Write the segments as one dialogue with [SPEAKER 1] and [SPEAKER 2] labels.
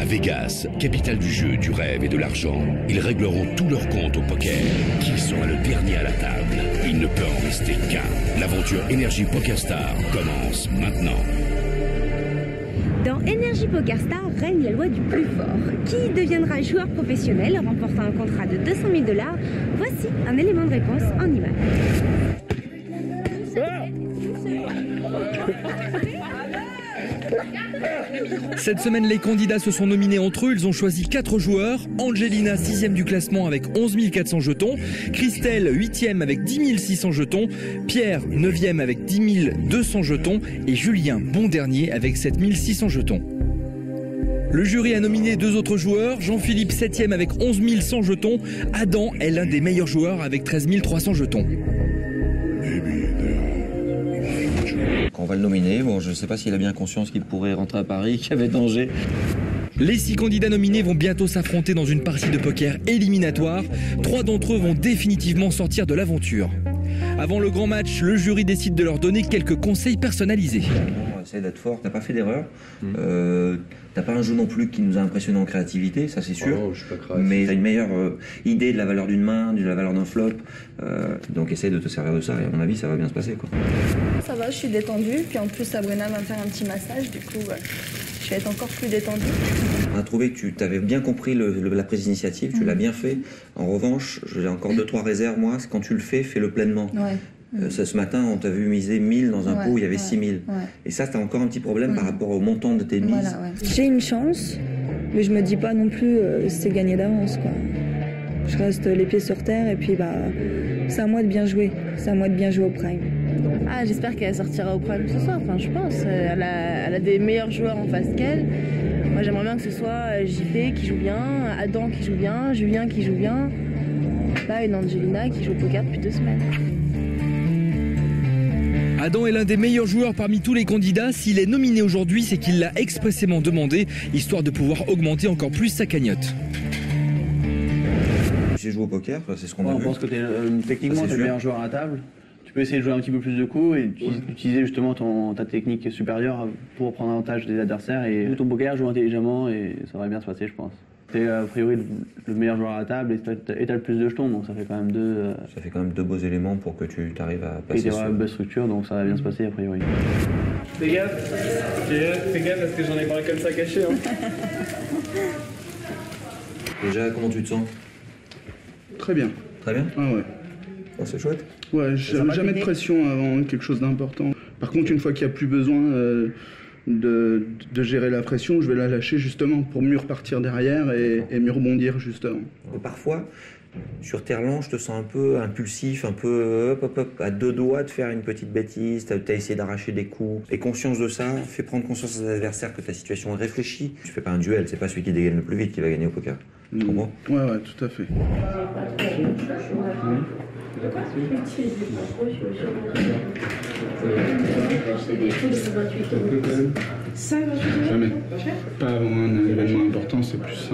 [SPEAKER 1] À Vegas, capitale du jeu, du rêve et de l'argent, ils régleront tous leurs comptes au poker. Qui sera le dernier à la table? Il ne peut en rester qu'un. L'aventure Energy Poker Star commence maintenant.
[SPEAKER 2] Dans Energy Poker Star règne la loi du plus fort. Qui deviendra joueur professionnel en remportant un contrat de 200 000 $? Voici un élément de réponse en images.
[SPEAKER 3] Cette semaine, les candidats se sont nominés entre eux. Ils ont choisi 4 joueurs. Angelina, 6e du classement avec 11 400 jetons. Christelle, 8e avec 10 600 jetons. Pierre, 9e avec 10 200 jetons. Et Julien, bon dernier, avec 7 600 jetons. Le jury a nominé 2 autres joueurs. Jean-Philippe, 7e avec 11 100 jetons. Adam est l'un des meilleurs joueurs avec 13 300 jetons.
[SPEAKER 4] On va le nominer. Bon, je ne sais pas s'il a bien conscience qu'il pourrait rentrer à Paris, qu'il y avait danger.
[SPEAKER 3] Les 6 candidats nominés vont bientôt s'affronter dans une partie de poker éliminatoire. 3 d'entre eux vont définitivement sortir de l'aventure. Avant le grand match, le jury décide de leur donner quelques conseils personnalisés.
[SPEAKER 4] On va essayer d'être fort. T'as pas fait d'erreur. T'as pas un jeu non plus qui nous a impressionné en créativité, ça c'est sûr.
[SPEAKER 5] Oh, je suis pas créatif.
[SPEAKER 4] Mais t'as une meilleure idée de la valeur d'une main, de la valeur d'un flop. Donc essaye de te servir de ça et à mon avis ça va bien se passer, quoi.
[SPEAKER 6] Ça va, je suis détendue. Puis en plus Sabrina va me faire un petit massage. Du coup, je vais être encore plus détendue.
[SPEAKER 4] On a trouvé que tu t'avais bien compris la prise d'initiative, tu l'as bien fait. En revanche, j'ai encore 2-3 réserves, moi. Quand tu le fais, fais-le pleinement.
[SPEAKER 6] Ouais.
[SPEAKER 4] Ce matin, on t'a vu miser 1000 dans un pot où il y avait 6000.
[SPEAKER 6] Ouais.
[SPEAKER 4] Et ça, t'as encore un petit problème par rapport au montant de tes mises.
[SPEAKER 6] Voilà, J'ai une chance, mais je me dis pas non plus c'est gagné d'avance, quoi. Je reste les pieds sur terre et puis c'est à moi de bien jouer. C'est à moi de bien jouer au prime.
[SPEAKER 7] Ah, j'espère qu'elle sortira au prime ce soir. Enfin, je pense. Elle a des meilleurs joueurs en face qu'elle. Moi, j'aimerais bien que ce soit JP qui joue bien, Adam qui joue bien, Julien qui joue bien. Là, une Angelina qui joue au poker depuis 2 semaines.
[SPEAKER 3] Adam est l'un des meilleurs joueurs parmi tous les candidats. S'il est nominé aujourd'hui, c'est qu'il l'a expressément demandé, histoire de pouvoir augmenter encore plus sa cagnotte.
[SPEAKER 4] J'ai joué au poker, c'est ce qu'on a vu.
[SPEAKER 8] Je pense que techniquement, tu es le meilleur joueur à la table. Tu peux essayer de jouer un petit peu plus de coups et utiliser justement ta technique supérieure pour prendre avantage des adversaires. Et ton poker, joue intelligemment et ça va bien se passer, je pense. Tu es a priori le meilleur joueur à la table et tu as le plus de jetons, donc ça fait quand même 2...
[SPEAKER 4] Ça fait quand même 2 beaux éléments pour que tu arrives à passer.
[SPEAKER 8] Et tu auras une belle structure, donc ça va bien se passer a priori.
[SPEAKER 5] Fais gaffe parce que j'en ai parlé comme ça caché.
[SPEAKER 4] Déjà, comment tu te sens?
[SPEAKER 9] Très bien.
[SPEAKER 4] Très bien?
[SPEAKER 9] Ah ouais.
[SPEAKER 4] Oh, c'est chouette.
[SPEAKER 9] Ouais, jamais de pression avant quelque chose d'important. Par contre, une fois qu'il n'y a plus besoin de gérer la pression, je vais la lâcher justement pour mieux repartir derrière et mieux rebondir justement.
[SPEAKER 4] Et parfois, sur Terlan, je te sens un peu impulsif, un peu à 2 doigts de faire une petite bêtise, t'as essayé d'arracher des coups. Et conscience de ça, fais prendre conscience à tes adversaires que ta situation est réfléchie. Tu fais pas un duel, c'est pas celui qui dégaine le plus vite qui va gagner au poker. Tu comprends?
[SPEAKER 9] Ouais, tout à fait. Jamais. Pas avant un événement important, c'est plus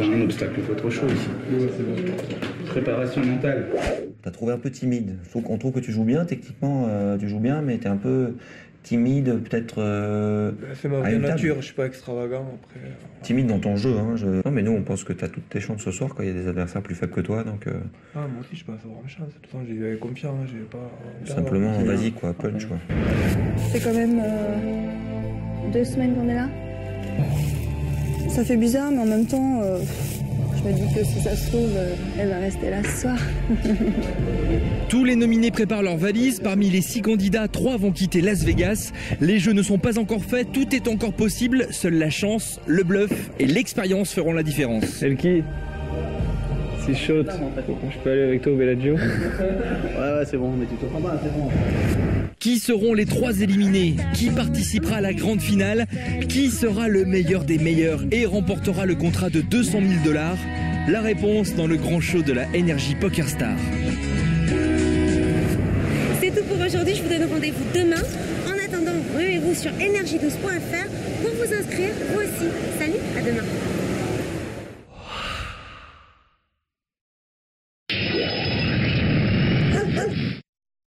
[SPEAKER 9] un obstacle qu'autre chose. Préparation mentale.
[SPEAKER 4] T'as trouvé un peu timide. On trouve que tu joues bien, techniquement, tu joues bien, mais t'es un peu timide, peut-être.
[SPEAKER 5] C'est ma vraie nature, je suis pas extravagant après.
[SPEAKER 4] Timide dans ton jeu, hein. Non, mais nous, on pense que t'as toutes tes chances ce soir quand il y a des adversaires plus faibles que toi, donc.
[SPEAKER 5] Ah, moi aussi, je peux avoir ma chance. De toute façon, j'ai confiance, j'ai pas.
[SPEAKER 4] Simplement, vas-y, quoi, punch, quoi.
[SPEAKER 6] C'est quand même 2 semaines qu'on est là. Ça fait bizarre, mais en même temps, je me dis que si ça se trouve, elle va rester là ce soir.
[SPEAKER 3] Tous les nominés préparent leurs valises. Parmi les 6 candidats, 3 vont quitter Las Vegas. Les jeux ne sont pas encore faits, tout est encore possible. Seule la chance, le bluff et l'expérience feront la différence.
[SPEAKER 5] Elki, c'est chaud. Je peux aller avec toi au Bellagio?
[SPEAKER 8] Ouais, c'est bon, mais tu te prends pas, c'est bon.
[SPEAKER 3] Qui seront les 3 éliminés? Qui participera à la grande finale? Qui sera le meilleur des meilleurs et remportera le contrat de 200 000 $? La réponse dans le grand show de la Energy Poker Star.
[SPEAKER 2] C'est tout pour aujourd'hui, je vous donne rendez-vous demain. En attendant, ruez-vous sur energy12.fr pour vous inscrire, vous aussi. Salut, à demain.